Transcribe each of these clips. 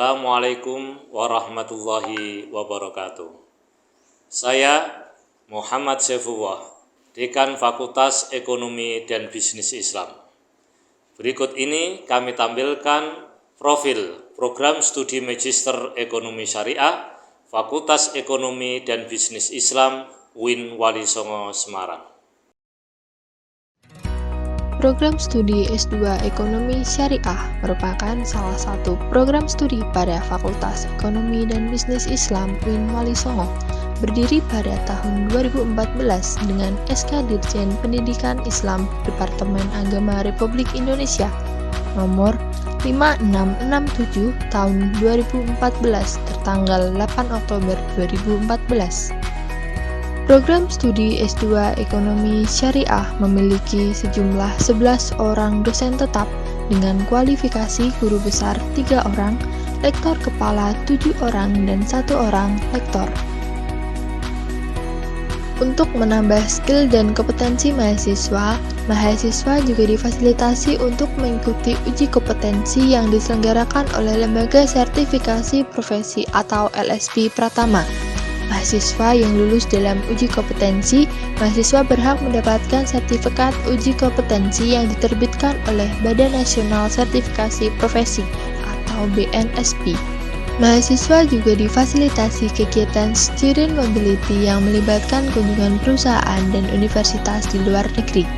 Assalamualaikum warahmatullahi wabarakatuh. Saya Muhammad Saifullah, Dekan Fakultas Ekonomi dan Bisnis Islam. Berikut ini kami tampilkan profil program studi Magister Ekonomi Syariah Fakultas Ekonomi dan Bisnis Islam UIN Wali Songo Semarang. Program studi S2 Ekonomi Syariah merupakan salah satu program studi pada Fakultas Ekonomi dan Bisnis Islam UIN Wali Songo, berdiri pada tahun 2014 dengan SK Dirjen Pendidikan Islam Departemen Agama Republik Indonesia nomor 5667 tahun 2014 tertanggal 8 Oktober 2014. Program studi S2 Ekonomi Syariah memiliki sejumlah 11 orang dosen tetap dengan kualifikasi guru besar 3 orang, lektor kepala 7 orang, dan 1 orang lektor. Untuk menambah skill dan kompetensi mahasiswa juga difasilitasi untuk mengikuti uji kompetensi yang diselenggarakan oleh Lembaga Sertifikasi Profesi atau LSP Pratama. Mahasiswa yang lulus dalam uji kompetensi, mahasiswa berhak mendapatkan sertifikat uji kompetensi yang diterbitkan oleh Badan Nasional Sertifikasi Profesi atau BNSP. Mahasiswa juga difasilitasi kegiatan student mobility yang melibatkan kunjungan perusahaan dan universitas di luar negeri.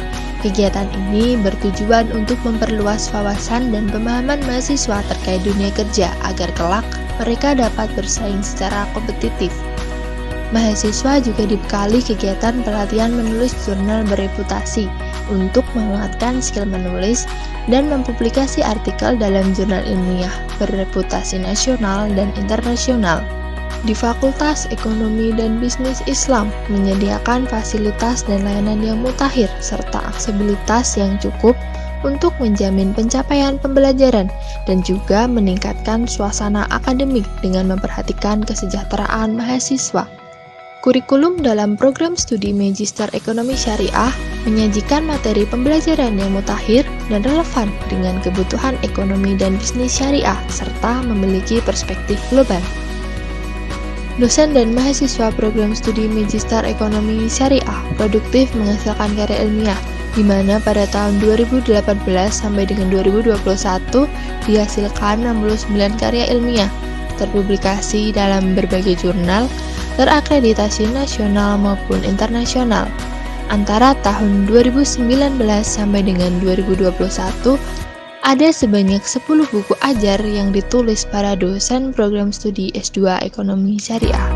Kegiatan ini bertujuan untuk memperluas wawasan dan pemahaman mahasiswa terkait dunia kerja agar kelak mereka dapat bersaing secara kompetitif. Mahasiswa juga dibekali kegiatan pelatihan menulis jurnal bereputasi untuk menguatkan skill menulis dan mempublikasi artikel dalam jurnal ilmiah bereputasi nasional dan internasional. Di Fakultas Ekonomi dan Bisnis Islam menyediakan fasilitas dan layanan yang mutakhir serta aksesibilitas yang cukup untuk menjamin pencapaian pembelajaran dan juga meningkatkan suasana akademik dengan memperhatikan kesejahteraan mahasiswa. Kurikulum dalam program studi Magister Ekonomi Syariah menyajikan materi pembelajaran yang mutakhir dan relevan dengan kebutuhan ekonomi dan bisnis syariah serta memiliki perspektif global. Dosen dan mahasiswa program studi Magister Ekonomi Syariah produktif menghasilkan karya ilmiah, di mana pada tahun 2018 sampai dengan 2021 dihasilkan 69 karya ilmiah, terpublikasi dalam berbagai jurnal, terakreditasi nasional maupun internasional. Antara tahun 2019 sampai dengan 2021, ada sebanyak 10 buku ajar yang ditulis para dosen program studi S2 Ekonomi Syariah.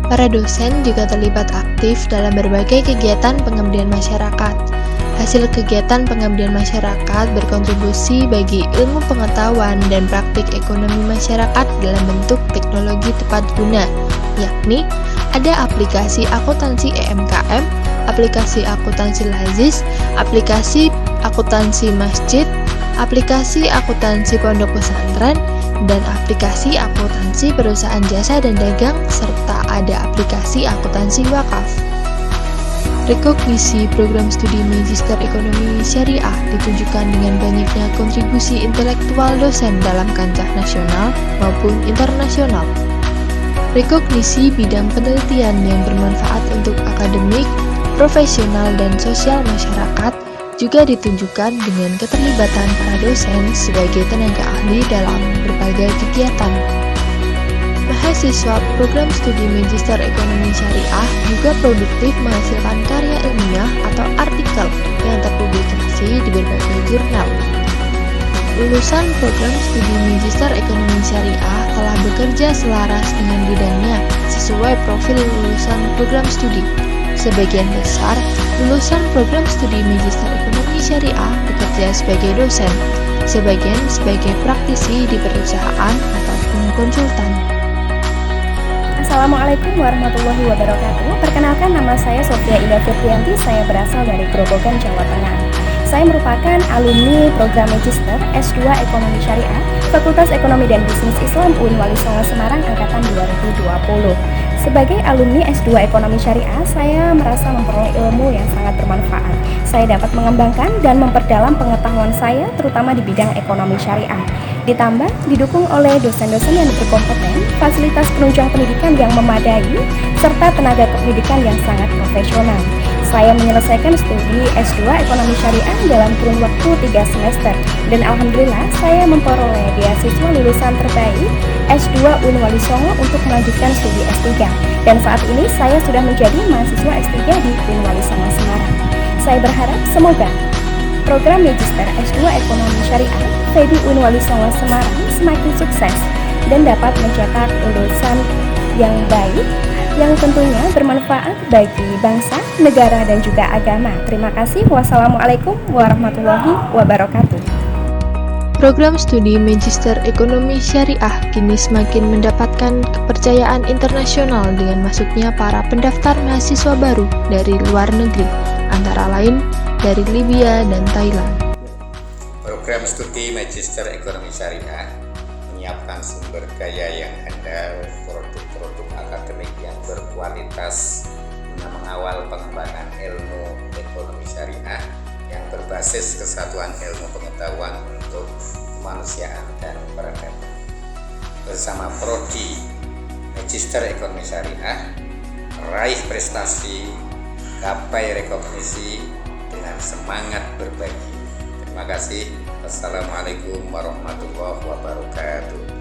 Para dosen juga terlibat aktif dalam berbagai kegiatan pengabdian masyarakat. Hasil kegiatan pengabdian masyarakat berkontribusi bagi ilmu pengetahuan dan praktik ekonomi masyarakat dalam bentuk teknologi tepat guna, yakni ada aplikasi akuntansi EMKM, aplikasi akuntansi Lazis, aplikasi akuntansi masjid, aplikasi akuntansi pondok pesantren, dan aplikasi akuntansi perusahaan jasa dan dagang, serta ada aplikasi akuntansi wakaf. Rekognisi program studi Magister Ekonomi Syariah ditunjukkan dengan banyaknya kontribusi intelektual dosen dalam kancah nasional maupun internasional. Rekognisi bidang penelitian yang bermanfaat untuk akademik, profesional, dan sosial masyarakat juga ditunjukkan dengan keterlibatan para dosen sebagai tenaga ahli dalam berbagai kegiatan. Mahasiswa program studi Magister Ekonomi Syariah juga produktif menghasilkan karya ilmiah atau artikel yang terpublikasi di berbagai jurnal. Lulusan program studi Magister Ekonomi Syariah telah bekerja selaras dengan bidangnya sesuai profil lulusan program studi. Sebagian besar lulusan program studi Magister Ekonomi Syariah bekerja sebagai dosen, sebagian sebagai praktisi di perusahaan ataupun konsultan. Assalamualaikum warahmatullahi wabarakatuh. Perkenalkan, nama saya Sofia Ida Firdianti. Saya berasal dari Grobogan, Jawa Tengah. Saya merupakan alumni program Magister S2 Ekonomi Syariah Fakultas Ekonomi dan Bisnis Islam UIN Wali Songo Semarang angkatan 2020. Sebagai alumni S2 Ekonomi Syariah, saya merasa memperoleh ilmu yang sangat bermanfaat. Saya dapat mengembangkan dan memperdalam pengetahuan saya, terutama di bidang ekonomi syariah. Ditambah, didukung oleh dosen-dosen yang berkompeten, fasilitas penunjang pendidikan yang memadai, serta tenaga kependidikan yang sangat profesional. Saya menyelesaikan studi S2 Ekonomi Syariah dalam kurun waktu 3 semester, dan alhamdulillah saya memperoleh beasiswa lulusan terbaik S2 UIN Wali Songo untuk melanjutkan studi S3. Dan saat ini saya sudah menjadi mahasiswa S3 di UIN Wali Songo Semarang. Saya berharap semoga program Magister S2 Ekonomi Syariah FEBI UIN Wali Songo Semarang semakin sukses dan dapat mencetak lulusan yang baik, yang tentunya bermanfaat bagi bangsa, negara, dan juga agama. Terima kasih. Wassalamualaikum warahmatullahi wabarakatuh. Program studi Magister Ekonomi Syariah kini semakin mendapatkan kepercayaan internasional dengan masuknya para pendaftar mahasiswa baru dari luar negeri, antara lain dari Libya dan Thailand. Program studi Magister Ekonomi Syariah menyiapkan sumber daya yang handal, produk-produk akademik yang berkualitas guna mengawal pengembangan ilmu ekonomi syariah yang berbasis kesatuan ilmu pengetahuan untuk kemanusiaan dan peradaban. Bersama Prodi Magister Ekonomi Syariah, meraih prestasi, gapai rekognisi dengan semangat berbagi. Terima kasih. Wassalamualaikum warahmatullahi wabarakatuh.